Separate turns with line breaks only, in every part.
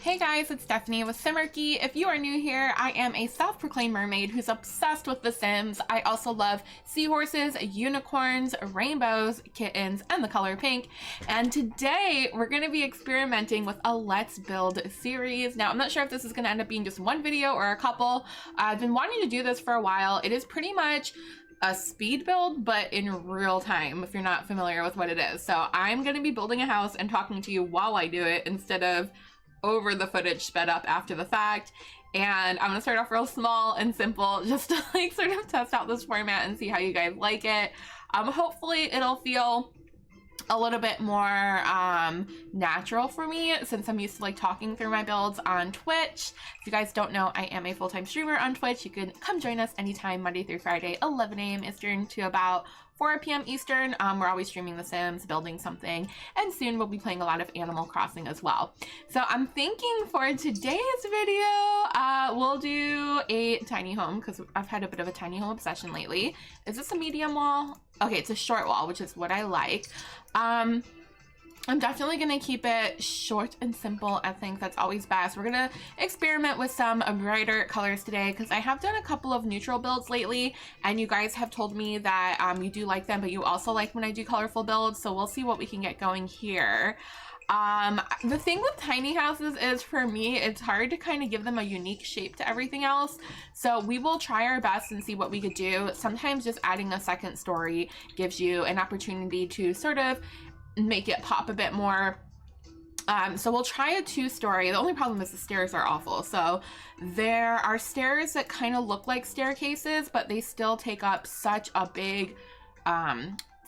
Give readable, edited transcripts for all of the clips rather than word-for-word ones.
Hey guys, it's Stephanie with Simarchy. If you are new here, I am a self-proclaimed mermaid who's obsessed with The Sims. I also love seahorses, unicorns, rainbows, kittens, and the color pink. And today we're going to be experimenting with a Let's Build series. Now, I'm not sure if this is going to end up being just one video or a couple. I've been wanting to do this for a while. It is pretty much a speed build, but in real time, if you're not familiar with what it is. So I'm going to be building a house and talking to you while I do it instead of over the footage sped up after the fact. And I'm gonna start off real small and simple just to like sort of test out this format and see how you guys like it. Hopefully it'll feel a little bit more natural for me since I'm used to like talking through my builds on Twitch. If you guys don't know, I am a full-time streamer on Twitch. You can come join us anytime, Monday through Friday, 11 a.m. Eastern to about 4 p.m. Eastern. We're always streaming The Sims, building something, and soon we'll be playing a lot of Animal Crossing as well. So I'm thinking for today's video, we'll do a tiny home because I've had a bit of a tiny home obsession lately. Is this a medium wall? Okay, it's a short wall, which is what I like. I'm definitely gonna keep it short and simple. I think that's always best. We're gonna experiment with some brighter colors today because I have done a couple of neutral builds lately and you guys have told me that you do like them, but you also like when I do colorful builds. So we'll see what we can get going here. The thing with tiny houses is, for me, it's hard to kind of give them a unique shape to everything else. So we will try our best and see what we could do. Sometimes just adding a second story gives you an opportunity to sort of make it pop a bit more. So we'll try a 2-story. The only problem is the stairs are awful. So there are stairs that kind of look like staircases, but they still take up such a big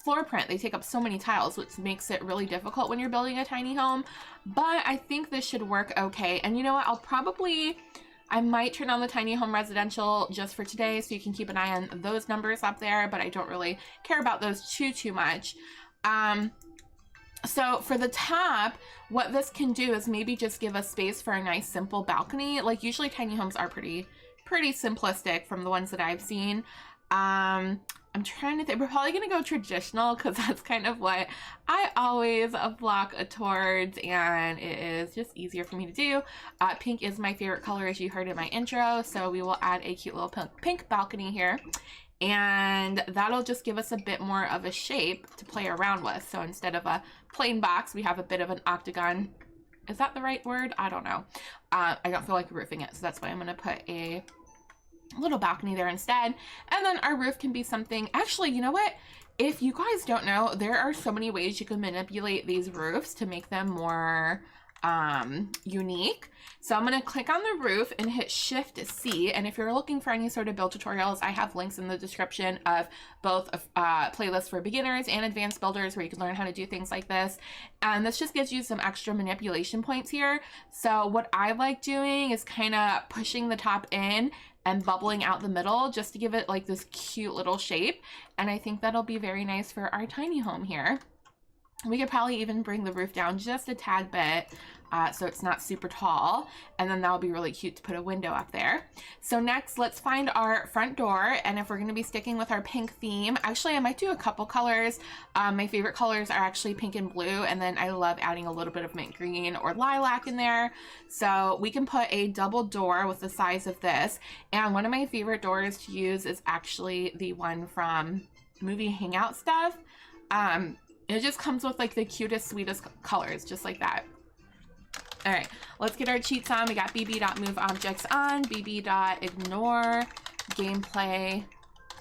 floor print. They take up so many tiles, which makes it really difficult when you're building a tiny home. But I think this should work okay. And you know what? I might turn on the tiny home residential just for today so you can keep an eye on those numbers up there, but I don't really care about those too much. So for the top, what this can do is maybe just give us space for a nice simple balcony. Like usually tiny homes are pretty simplistic from the ones that I've seen. I'm trying to think, we're probably gonna go traditional because that's kind of what I always flock towards and it is just easier for me to do. Pink is my favorite color, as you heard in my intro, so we will add a cute little pink balcony here. And that'll just give us a bit more of a shape to play around with. So instead of a plain box, we have a bit of an octagon. Is that the right word? I don't know. I don't feel like roofing it, so that's why I'm gonna put a little balcony there instead. And then our roof can be something, actually, you know what? If you guys don't know, there are so many ways you can manipulate these roofs to make them more unique. So I'm going to click on the roof and hit Shift C. And if you're looking for any sort of build tutorials, I have links in the description of both playlists for beginners and advanced builders where you can learn how to do things like this. And this just gives you some extra manipulation points here. So what I like doing is kind of pushing the top in and bubbling out the middle just to give it like this cute little shape. And I think that'll be very nice for our tiny home here. We could probably even bring the roof down just a tad bit so it's not super tall, and then that'll be really cute to put a window up there. So next, let's find our front door, and if we're going to be sticking with our pink theme, actually I might do a couple colors. My favorite colors are actually pink and blue, and then I love adding a little bit of mint green or lilac in there. So we can put a double door with the size of this, and one of my favorite doors to use is actually the one from Movie Hangout Stuff. It just comes with like the cutest, sweetest colors, just like that. All right, let's get our cheats on. We got bb.moveobjects on, bb.ignore gameplay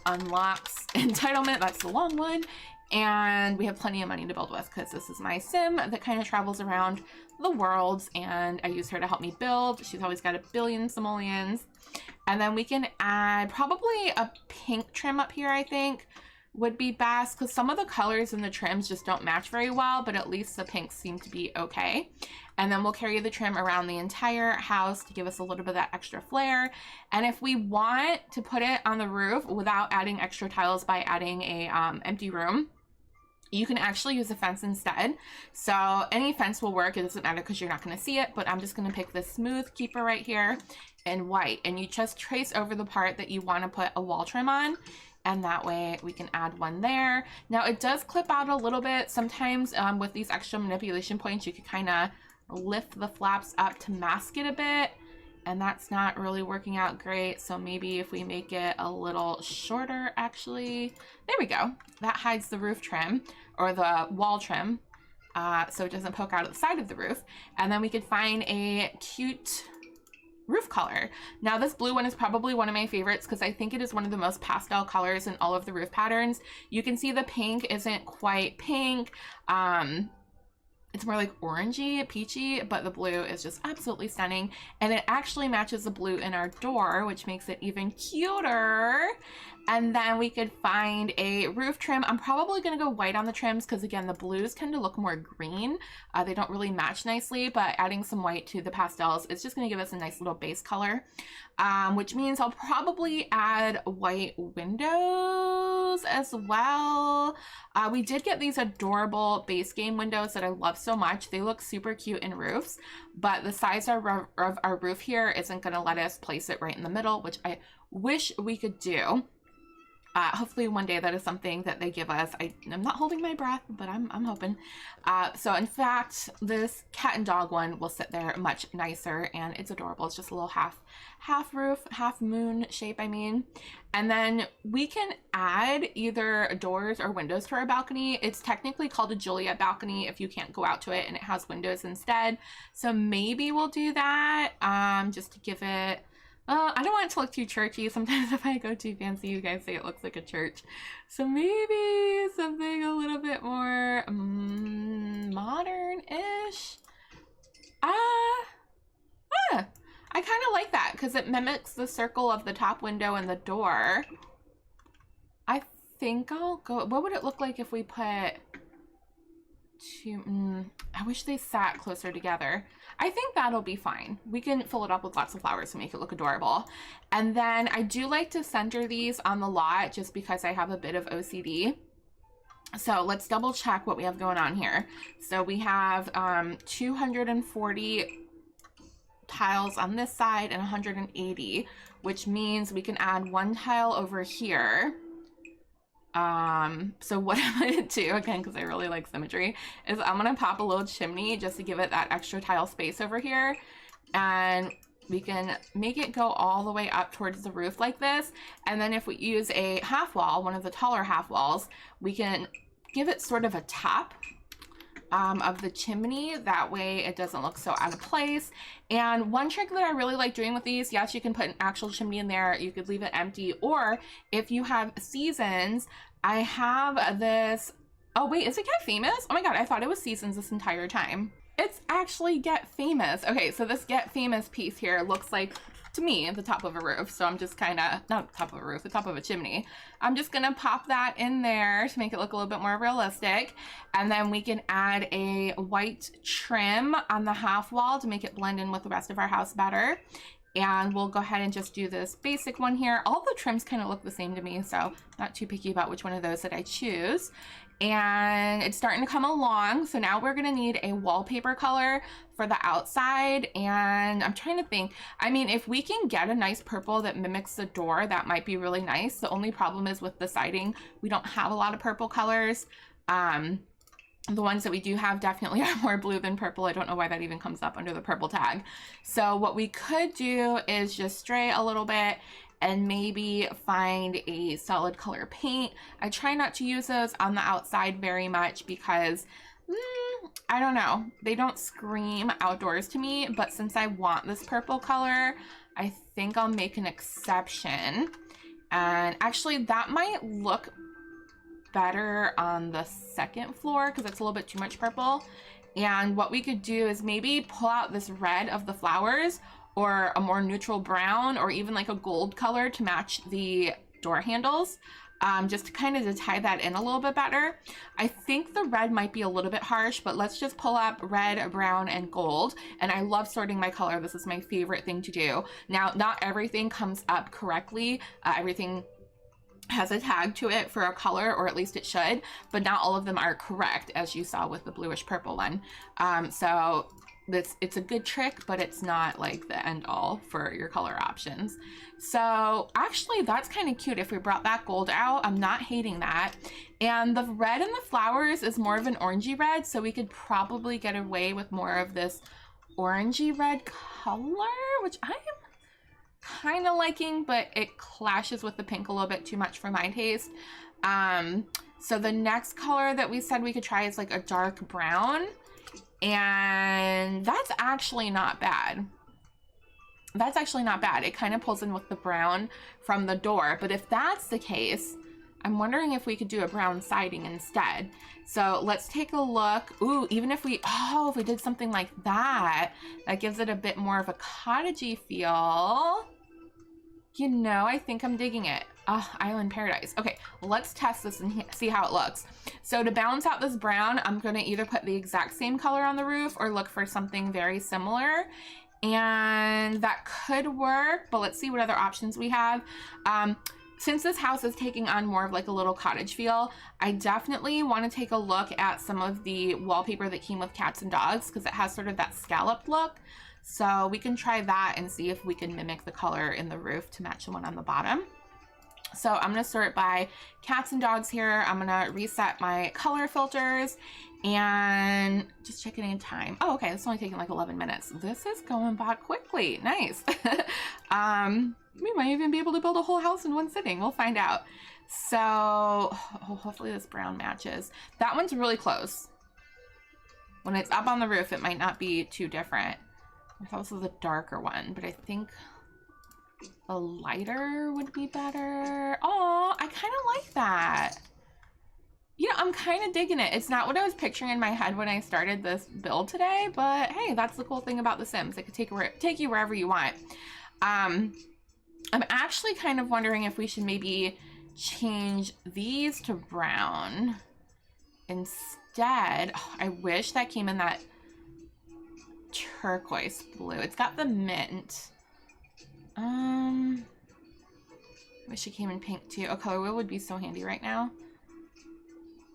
unlocks entitlement. That's the long one. And we have plenty of money to build with because this is my sim that kind of travels around the world and I use her to help me build. She's always got a billion simoleons. And then we can add probably a pink trim up here, I think would be best because some of the colors in the trims just don't match very well, but at least the pinks seem to be okay. And then we'll carry the trim around the entire house to give us a little bit of that extra flair. And if we want to put it on the roof without adding extra tiles by adding a empty room, you can actually use a fence instead. So any fence will work. It doesn't matter because you're not going to see it, but I'm just going to pick this smooth keeper right here in white. And you just trace over the part that you want to put a wall trim on. And that way we can add one there. Now it does clip out a little bit. Sometimes with these extra manipulation points, you can kind of lift the flaps up to mask it a bit, and that's not really working out great. So maybe if we make it a little shorter, actually, there we go. That hides the roof trim or the wall trim, so it doesn't poke out at the side of the roof. And then we could find a cute roof color. Now this blue one is probably one of my favorites because I think it is one of the most pastel colors in all of the roof patterns. You can see the pink isn't quite pink. It's more like orangey, peachy, but the blue is just absolutely stunning. And it actually matches the blue in our door, which makes it even cuter. And then we could find a roof trim. I'm probably gonna go white on the trims because again, the blues tend to look more green. They don't really match nicely, but adding some white to the pastels is just gonna give us a nice little base color, which means I'll probably add white windows as well. We did get these adorable base game windows that I love so much. They look super cute in roofs, but the size of our roof here isn't gonna let us place it right in the middle, which I wish we could do. Hopefully one day that is something that they give us. I'm not holding my breath, but I'm hoping. So in fact, this cat and dog one will sit there much nicer, and it's adorable. It's just a little half roof, half moon shape, I mean. And then we can add either doors or windows to our balcony. It's technically called a Juliet balcony if you can't go out to it and it has windows instead. So maybe we'll do that, just to give it, I don't want it to look too churchy. Sometimes if I go too fancy, you guys say it looks like a church. So maybe something a little bit more modern-ish. I kind of like that because it mimics the circle of the top window and the door. I think I'll go, what would it look like if we put two, I wish they sat closer together. I think that'll be fine. We can fill it up with lots of flowers to make it look adorable. And then I do like to center these on the lot just because I have a bit of OCD. So let's double check what we have going on here. So we have 240 tiles on this side and 180, which means we can add one tile over here. So what I'm gonna do, again, because I really like symmetry, is I'm gonna pop a little chimney just to give it that extra tile space over here. And we can make it go all the way up towards the roof like this. And then if we use a half wall, one of the taller half walls, we can give it sort of a top of the chimney. That way it doesn't look so out of place. And one trick that I really like doing with these, yes, you can put an actual chimney in there. You could leave it empty, or if you have seasons, I have this, oh wait, is it Get Famous? Oh my God, I thought it was Seasons this entire time. It's actually Get Famous. Okay, so this Get Famous piece here looks like, to me, the top of a roof. So I'm just kind of, not the top of a roof, the top of a chimney. I'm just gonna pop that in there to make it look a little bit more realistic. And then we can add a white trim on the half wall to make it blend in with the rest of our house better. And we'll go ahead and just do this basic one here. All the trims kind of look the same to me, so not too picky about which one of those that I choose. And it's starting to come along. So now we're gonna need a wallpaper color for the outside. And I'm trying to think, I mean, if we can get a nice purple that mimics the door, that might be really nice. The only problem is with the siding, we don't have a lot of purple colors. The ones that we do have definitely are more blue than purple. I don't know why that even comes up under the purple tag. So what we could do is just stray a little bit and maybe find a solid color paint. I try not to use those on the outside very much because I don't know, they don't scream outdoors to me, but since I want this purple color, I think I'll make an exception. And actually that might look better on the second floor because it's a little bit too much purple. And what we could do is maybe pull out this red of the flowers, or a more neutral brown, or even like a gold color to match the door handles, just to kind of tie that in a little bit better. I think the red might be a little bit harsh, but let's just pull up red, brown, and gold. And I love sorting my color. This is my favorite thing to do. Now, not everything comes up correctly. Everything has a tag to it for a color, or at least it should, but not all of them are correct, as you saw with the bluish purple one. So it's a good trick, but it's not like the end all for your color options. So actually that's kind of cute if we brought that gold out. I'm not hating that. And the red in the flowers is more of an orangey red, so we could probably get away with more of this orangey red color, which I am kind of liking, but it clashes with the pink a little bit too much for my taste. So the next color that we said we could try is like a dark brown. And that's actually not bad. That's actually not bad. It kind of pulls in with the brown from the door. But if that's the case, I'm wondering if we could do a brown siding instead. So let's take a look. Ooh, even if we, oh, if we did something like that, that gives it a bit more of a cottagey feel. You know, I think I'm digging it. Oh, Island Paradise. Okay, let's test this and see how it looks. So to balance out this brown, I'm gonna either put the exact same color on the roof or look for something very similar. And that could work, but let's see what other options we have. Since this house is taking on more of like a little cottage feel, I definitely want to take a look at some of the wallpaper that came with cats and dogs because it has sort of that scalloped look. So we can try that and see if we can mimic the color in the roof to match the one on the bottom. So I'm going to sort by cats and dogs here. I'm going to reset my color filters and just checking in time. Oh, okay. It's only taking like 11 minutes. This is going by quickly. Nice. We might even be able to build a whole house in one sitting. We'll find out. So hopefully this brown matches. That one's really close. When it's up on the roof, it might not be too different. I thought this was a darker one, but I think a lighter would be better. Oh, I kind of like that. You know, I'm kind of digging it. It's not what I was picturing in my head when I started this build today, but hey, that's the cool thing about The Sims. It could take you wherever you want. I'm actually kind of wondering if we should maybe change these to brown instead. Oh, I wish that came in that turquoise blue. It's got the mint. Wish it came in pink too. A color wheel would be so handy right now.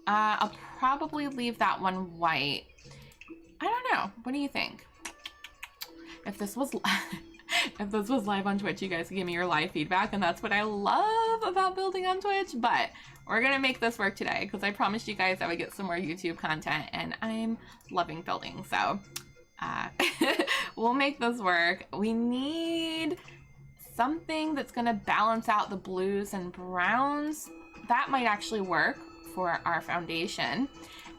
I'll probably leave that one white. I don't know. What do you think? If this was if this was live on Twitch, you guys could give me your live feedback, and that's what I love about building on Twitch. But we're gonna make this work today because I promised you guys I would get some more YouTube content, and I'm loving building. So we'll make this work. We need something that's gonna balance out the blues and browns. That might actually work for our foundation.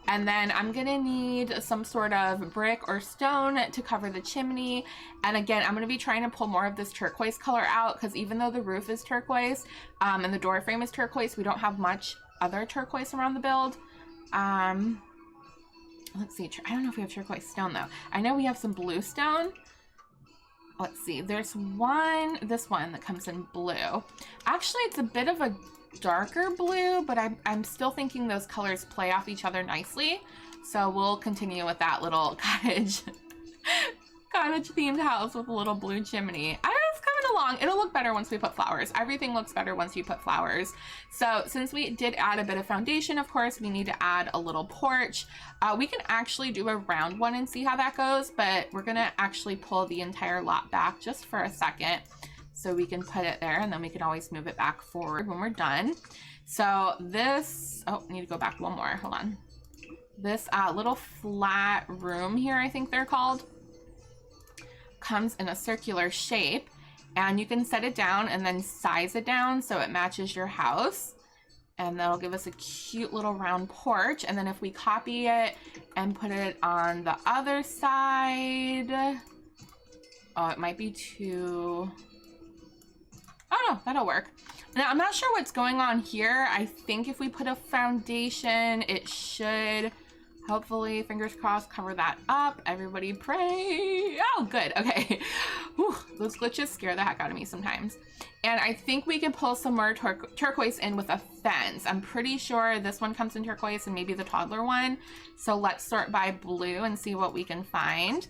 And then I'm gonna need some sort of brick or stone to cover the chimney. And again, I'm gonna be trying to pull more of this turquoise color out because even though the roof is turquoise and the door frame is turquoise, we don't have much other turquoise around the build. Let's see, I don't know if we have turquoise stone though. I know we have some blue stone. Let's see, there's this one that comes in blue. Actually, it's a bit of a darker blue, but I'm still thinking those colors play off each other nicely. So we'll continue with that little cottage themed house with a little blue chimney. It's coming along. It'll look better once we put flowers. Everything looks better once you put flowers. So since we did add a bit of foundation, of course, we need to add a little porch. We can actually do a round one and see how that goes, but we're gonna actually pull the entire lot back just for a second so we can put it there, and then we can always move it back forward when we're done. So this, oh, I need to go back one more, hold on. This little flat room here, I think they're called, comes in a circular shape, and you can set it down and then size it down so it matches your house, and that'll give us a cute little round porch. And then if we copy it and put it on the other side, oh, it might be too, oh no, that'll work. Now I'm not sure what's going on here. I think if we put a foundation, it should hopefully, fingers crossed, cover that up. Everybody pray. Oh, good. Okay. Whew, those glitches scare the heck out of me sometimes. And I think we could pull some more turquoise in with a fence. I'm pretty sure this one comes in turquoise and maybe the toddler one. So let's sort by blue and see what we can find.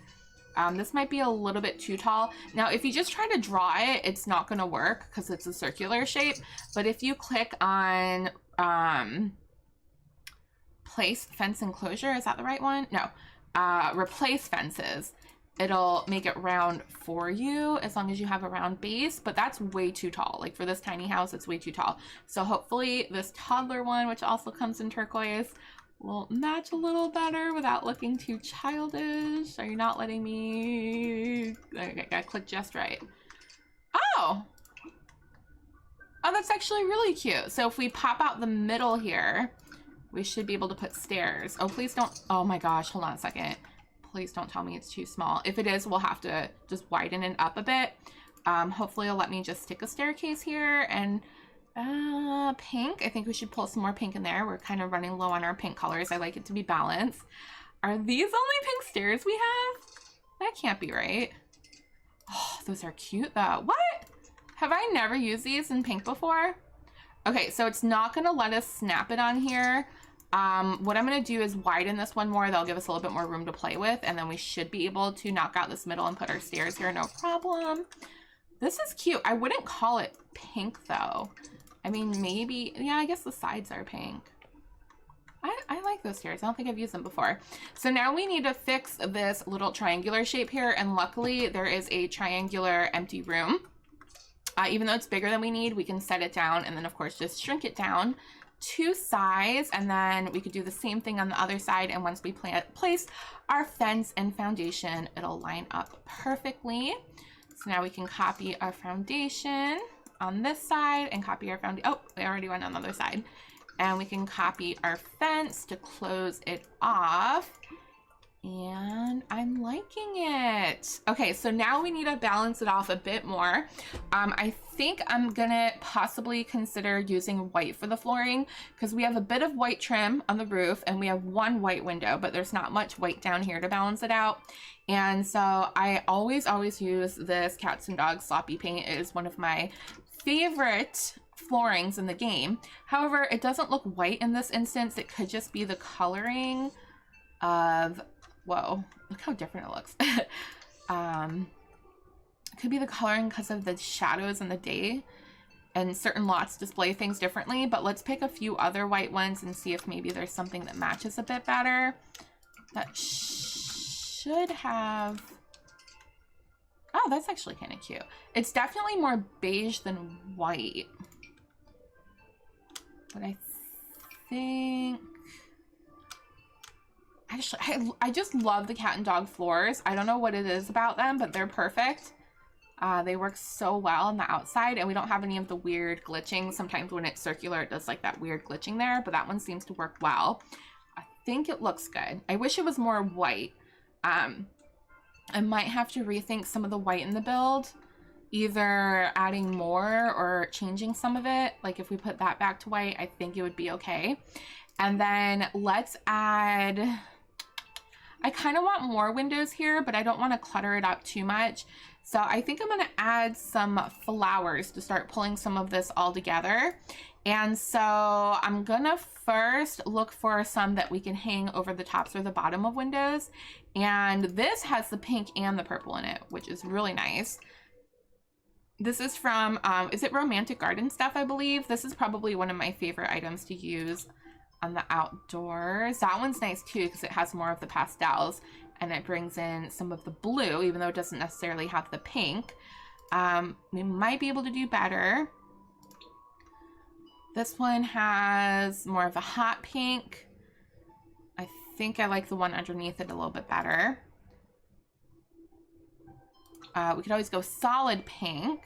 This might be a little bit too tall. Now, if you just try to draw it, it's not going to work because it's a circular shape. But if you click on place fence enclosure, is that the right one? No. Replace fences. it'll make it round for you as long as you have a round base, but that's way too tall. Like for this tiny house, it's way too tall. So hopefully this toddler one, which also comes in turquoise, will match a little better without looking too childish. Are you not letting me? Okay, gotta click just right. Oh! Oh, that's actually really cute. So if we pop out the middle here, we should be able to put stairs. Oh, please don't. Oh my gosh, hold on a second. Please don't tell me it's too small. If it is, we'll have to just widen it up a bit. Hopefully it'll let me just stick a staircase here. And pink. I think we should pull some more pink in there. We're kind of running low on our pink colors. I like it to be balanced. Are these only pink stairs we have? That can't be right. Oh, those are cute though. What? Have I never used these in pink before? Okay, so it's not gonna let us snap it on here. What I'm gonna do is widen this one more. That'll give us a little bit more room to play with, and then we should be able to knock out this middle and put our stairs here, no problem. This is cute. I wouldn't call it pink though. I mean, maybe, yeah, I guess the sides are pink. I like those stairs. I don't think I've used them before. So now we need to fix this little triangular shape here, and luckily there is a triangular empty room. Even though it's bigger than we need, we can set it down and then of course just shrink it down to size, and then we could do the same thing on the other side, and once we place our fence and foundation, it'll line up perfectly. So now we can copy our foundation on this side and copy our foundation. Oh, we already went on the other side. And we can copy our fence to close it off. And I'm liking it. Okay, so now we need to balance it off a bit more. I think I'm gonna possibly consider using white for the flooring, because we have a bit of white trim on the roof and we have one white window, but there's not much white down here to balance it out. And so I always use this Cats and Dogs sloppy paint. It is one of my favorite floorings in the game. However, it doesn't look white in this instance. It could just be the coloring of, whoa, look how different it looks. It could be the coloring because of the shadows in the day, and certain lots display things differently, but let's pick a few other white ones and see if maybe there's something that matches a bit better. That should have, oh, that's actually kind of cute. It's definitely more beige than white, but I think, actually, I just love the cat and dog floors. I don't know what it is about them, but they're perfect. They work so well on the outside, and we don't have any of the weird glitching. Sometimes when it's circular, it does like that weird glitching there, but that one seems to work well. I think it looks good. I wish it was more white. I might have to rethink some of the white in the build, either adding more or changing some of it. Like if we put that back to white, I think it would be okay. And then let's add, I kind of want more windows here, but I don't want to clutter it up too much. So I think I'm going to add some flowers to start pulling some of this all together. And so I'm going to first look for some that we can hang over the tops or the bottom of windows. And this has the pink and the purple in it, which is really nice. This is from, is it Romantic Garden Stuff, I believe? This is probably one of my favorite items to use on the outdoors. That one's nice too because it has more of the pastels and it brings in some of the blue, even though it doesn't necessarily have the pink. We might be able to do better. This one has more of a hot pink. I think I like the one underneath it a little bit better. We could always go solid pink.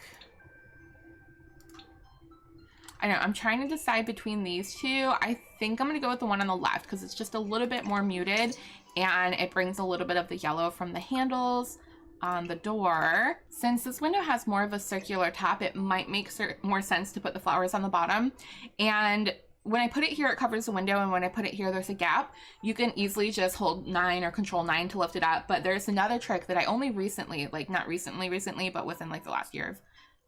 I know, I'm trying to decide between these two. I think I'm gonna go with the one on the left because it's just a little bit more muted and it brings a little bit of the yellow from the handles on the door. Since this window has more of a circular top, it might make more sense to put the flowers on the bottom. And when I put it here, it covers the window, and when I put it here, there's a gap. You can easily just hold 9 or control 9 to lift it up, but there's another trick that I only recently, like not recently, but within like the last year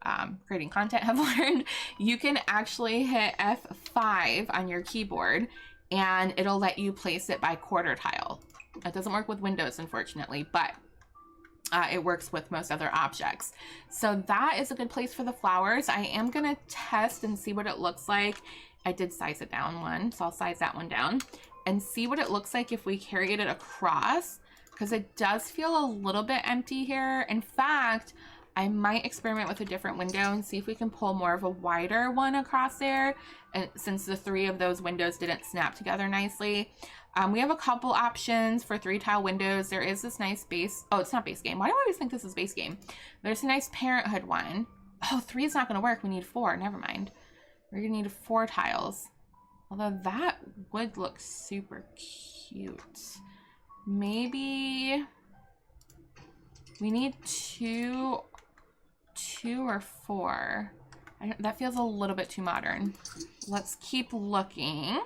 of creating content have learned. You can actually hit F5 on your keyboard and it'll let you place it by quarter tile. It doesn't work with Windows, unfortunately, but it works with most other objects. So that is a good place for the flowers. I am gonna test and see what it looks like. I did size it down one, so I'll size that one down and see what it looks like if we carried it across, because it does feel a little bit empty here. In fact, I might experiment with a different window and see if we can pull more of a wider one across there. And since the 3 of those windows didn't snap together nicely, we have a couple options for 3 tile windows. There is this nice base. Oh, it's not base game. Why do I always think this is base game? There's a nice Parenthood one. Oh, 3 is not going to work. We need 4. Never mind. We're going to need 4 tiles. Although that would look super cute. Maybe we need 2 or 4. That feels a little bit too modern. Let's keep looking.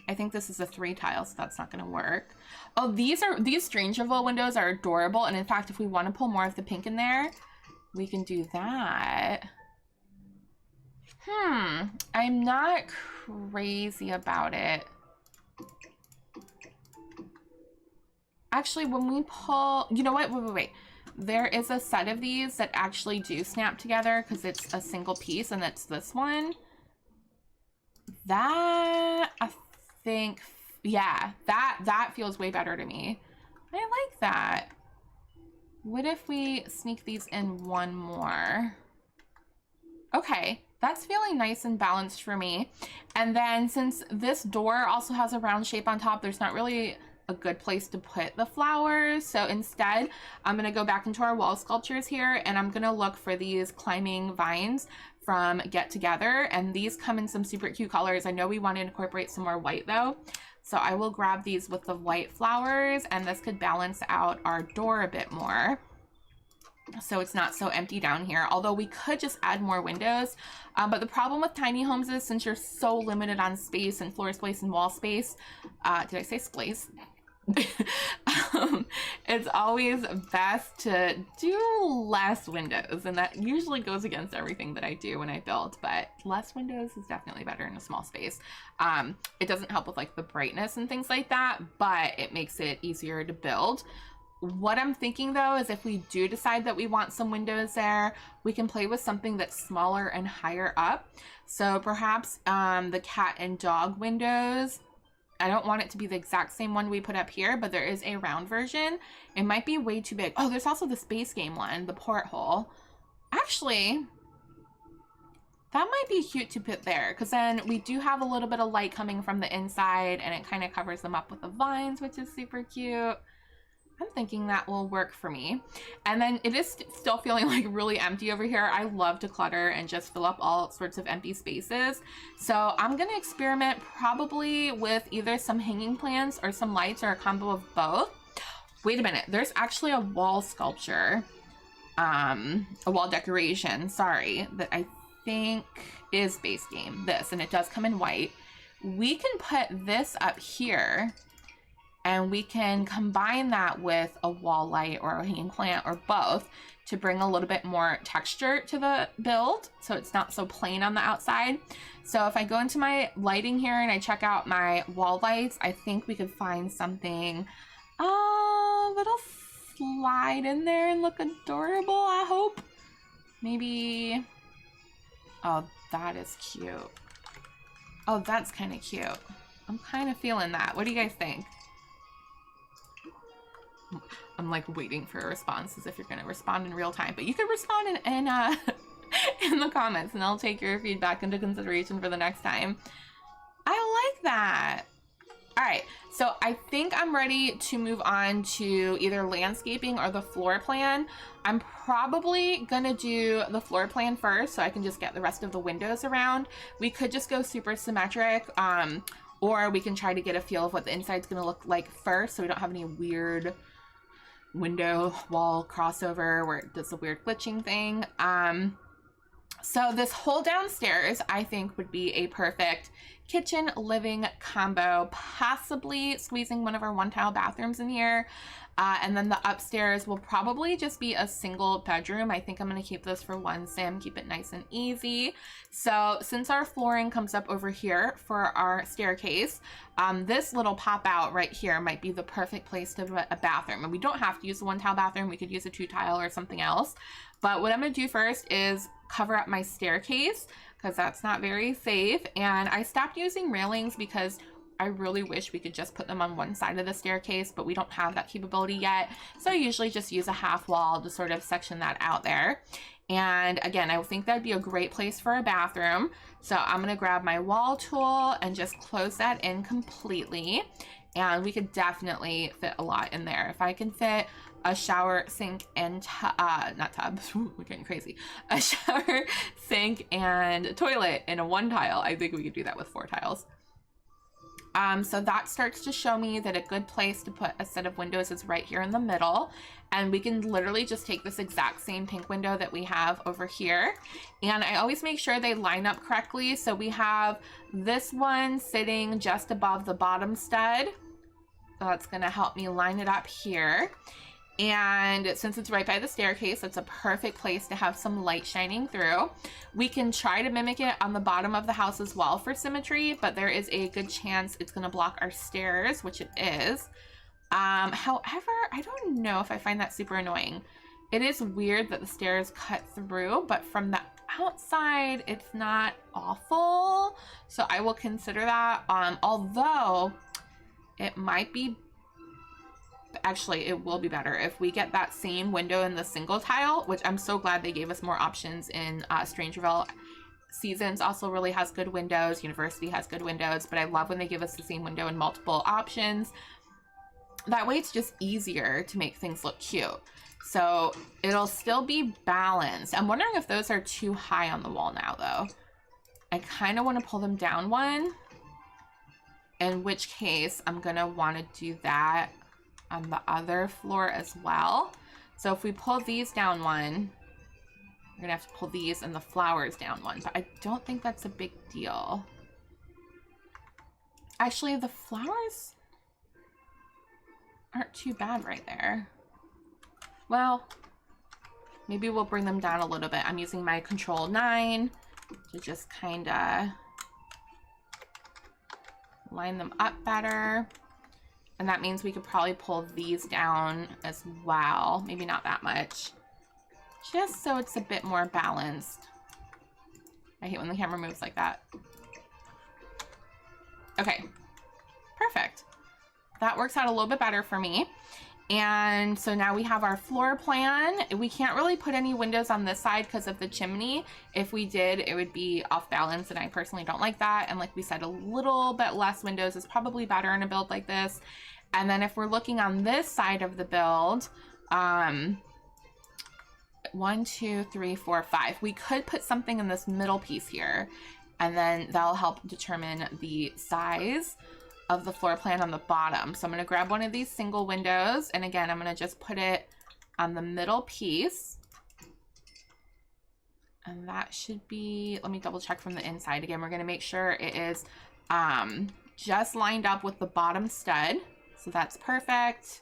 I think this is a 3 tile, so that's not going to work. Oh, these Strangerville windows are adorable. And in fact, if we want to pull more of the pink in there, we can do that. I'm not crazy about it. Actually, when we pull, you know what? Wait. There is a set of these that actually do snap together because it's a single piece, and it's this one. That, I think, yeah, that feels way better to me. I like that. What if we sneak these in one more? Okay, that's feeling nice and balanced for me. And then since this door also has a round shape on top, there's not really a good place to put the flowers. So instead, I'm gonna go back into our wall sculptures here, and I'm gonna look for these climbing vines from Get Together. And these come in some super cute colors. I know we want to incorporate some more white though. So I will grab these with the white flowers, and this could balance out our door a bit more, so it's not so empty down here. Although we could just add more windows. But the problem with tiny homes is, since you're so limited on space and floor space and wall space, did I say space? It's always best to do less windows, and that usually goes against everything that I do when I build, but less windows is definitely better in a small space. It doesn't help with like the brightness and things like that, but it makes it easier to build. What I'm thinking though is, if we do decide that we want some windows there, we can play with something that's smaller and higher up. So perhaps the cat and dog windows, I don't want it to be the exact same one we put up here, but there is a round version. It might be way too big. Oh, there's also the space game one, the porthole. Actually, that might be cute to put there, because then we do have a little bit of light coming from the inside, and it kind of covers them up with the vines, which is super cute. I'm thinking that will work for me. And then it is still feeling like really empty over here. I love to clutter and just fill up all sorts of empty spaces. So I'm gonna experiment probably with either some hanging plants or some lights, or a combo of both. Wait a minute, there's actually a wall sculpture, a wall decoration, sorry, that I think is base game, this, and it does come in white. We can put this up here, and we can combine that with a wall light or a hanging plant or both to bring a little bit more texture to the build, so it's not so plain on the outside. So if I go into my lighting here and I check out my wall lights, I think we could find something that'll slide in there and look adorable, I hope. Maybe, oh, that is cute. Oh, that's kind of cute. I'm kind of feeling that. What do you guys think? I'm like waiting for a response, as if you're going to respond in real time, but you can respond in the comments, and I'll take your feedback into consideration for the next time. I like that. All right, so I think I'm ready to move on to either landscaping or the floor plan. I'm probably gonna do the floor plan first, so I can just get the rest of the windows around. We could just go super symmetric, or we can try to get a feel of what the inside's gonna look like first, so we don't have any weird window wall crossover where it does a weird glitching thing. So this whole downstairs, I think, would be a perfect kitchen living combo, possibly squeezing one of our one tile bathrooms in here. And then the upstairs will probably just be a single bedroom. I think I'm going to keep this for one sim, keep it nice and easy. So since our flooring comes up over here for our staircase, this little pop out right here might be the perfect place to put a bathroom. And we don't have to use the one tile bathroom. We could use a 2 tile or something else. But what I'm going to do first is cover up my staircase, because that's not very safe. And I stopped using railings because I really wish we could just put them on one side of the staircase, but we don't have that capability yet. So I usually just use a half wall to sort of section that out there. And again, I think that'd be a great place for a bathroom. So I'm gonna grab my wall tool and just close that in completely. And we could definitely fit a lot in there. If I can fit a shower, sink, and not tub, we're getting crazy. A shower, sink, and toilet in a 1 tile. I think we could do that with 4 tiles. So that starts to show me that a good place to put a set of windows is right here in the middle. And we can literally just take this exact same pink window that we have over here. And I always make sure they line up correctly. So we have this one sitting just above the bottom stud. So that's gonna help me line it up here. And since it's right by the staircase, it's a perfect place to have some light shining through. We can try to mimic it on the bottom of the house as well for symmetry, but there is a good chance it's gonna block our stairs, which it is. However, I don't know if I find that super annoying. It is weird that the stairs cut through, but from the outside, it's not awful. So I will consider that, although it might be, actually it will be better if we get that same window in the single tile, which I'm so glad they gave us more options in Strangerville. Seasons also really has good windows. University has good windows, but I love when they give us the same window in multiple options. That way it's just easier to make things look cute. So it'll still be balanced. I'm wondering if those are too high on the wall now though. I kind of want to pull them down one, in which case I'm gonna want to do that on the other floor as well. So if we pull these down one, we're gonna have to pull these and the flowers down one, but I don't think that's a big deal. Actually, the flowers aren't too bad right there. Well, maybe we'll bring them down a little bit. I'm using my Control 9 to just kind of line them up better. And that means we could probably pull these down as well. Maybe not that much. Just so it's a bit more balanced. I hate when the camera moves like that. Okay, perfect. That works out a little bit better for me. And so now we have our floor plan. We can't really put any windows on this side because of the chimney. If we did, it would be off balance, and I personally don't like that. And like we said, a little bit less windows is probably better in a build like this. And then if we're looking on this side of the build, 1, 2, 3, 4, 5. We could put something in this middle piece here, and then that'll help determine the size of the floor plan on the bottom. So I'm gonna grab one of these single windows, and again, I'm gonna just put it on the middle piece. And that should be, let me double check from the inside. Again, we're gonna make sure it is just lined up with the bottom stud. So that's perfect.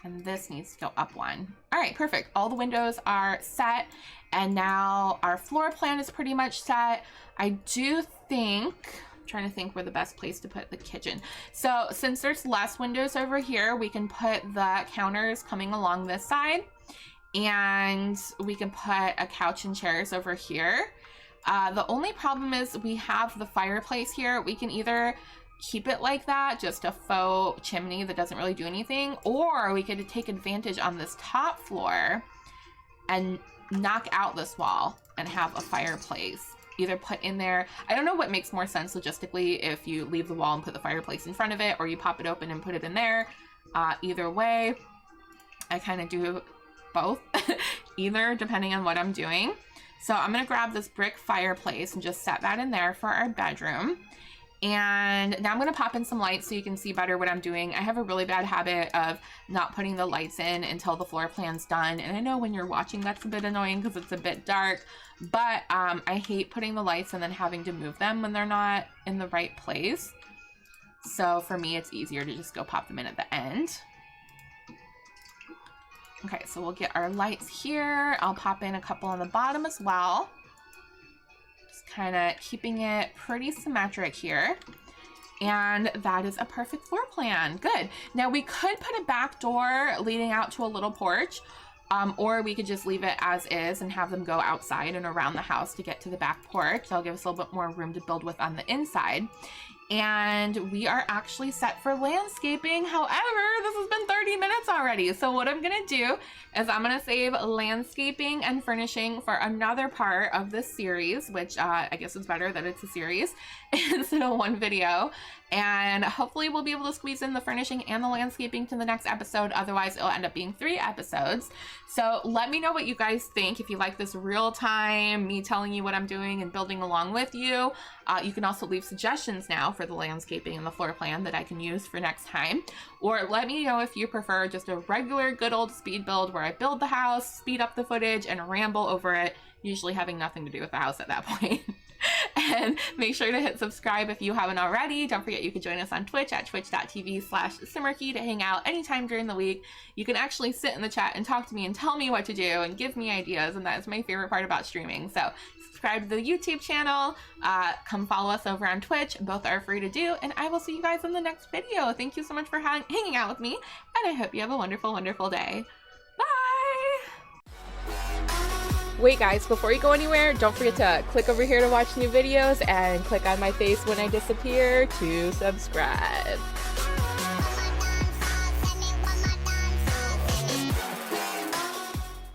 And this needs to go up one. All right, perfect. All the windows are set. And now our floor plan is pretty much set. I do think, I'm trying to think where the best place to put the kitchen. So since there's less windows over here, we can put the counters coming along this side. And we can put a couch and chairs over here. The only problem is we have the fireplace here. We can either keep it like that, just a faux chimney that doesn't really do anything, or we could take advantage on this top floor and knock out this wall and have a fireplace either put in there. I don't know what makes more sense logistically, if you leave the wall and put the fireplace in front of it, or you pop it open and put it in there. Either way, I kind of do both, either depending on what I'm doing. So I'm gonna grab this brick fireplace and just set that in there for our bedroom. And now I'm going to pop in some lights so you can see better what I'm doing. I have a really bad habit of not putting the lights in until the floor plan's done. And I know when you're watching that's a bit annoying because it's a bit dark, but I hate putting the lights and then having to move them when they're not in the right place. So for me, it's easier to just go pop them in at the end. Okay, so we'll get our lights here. I'll pop in a couple on the bottom as well. Kind of keeping it pretty symmetric here. And that is a perfect floor plan. Good. Now we could put a back door leading out to a little porch, or we could just leave it as is and have them go outside and around the house to get to the back porch. That'll give us a little bit more room to build with on the inside. and we are actually set for landscaping. However, this has been 30 minutes already. So what I'm gonna do is I'm gonna save landscaping and furnishing for another part of this series, which I guess it's better that it's a series instead of one video. And hopefully we'll be able to squeeze in the furnishing and the landscaping to the next episode. Otherwise, it'll end up being 3 episodes. So let me know what you guys think. If you like this real time, me telling you what I'm doing and building along with you. You can also leave suggestions now for the landscaping and the floor plan that I can use for next time. Or let me know if you prefer just a regular good old speed build where I build the house, speed up the footage, and ramble over it, usually having nothing to do with the house at that point. And make sure to hit subscribe if you haven't already. Don't forget you can join us on Twitch at twitch.tv/Simarchy to hang out anytime during the week. You can actually sit in the chat and talk to me and tell me what to do and give me ideas, and that is my favorite part about streaming. So subscribe to the YouTube channel, come follow us over on Twitch. Both are free to do, and I will see you guys in the next video. Thank you so much for hanging out with me, and I hope you have a wonderful, wonderful day. Wait guys, before you go anywhere, don't forget to click over here to watch new videos and click on my face when I disappear to subscribe.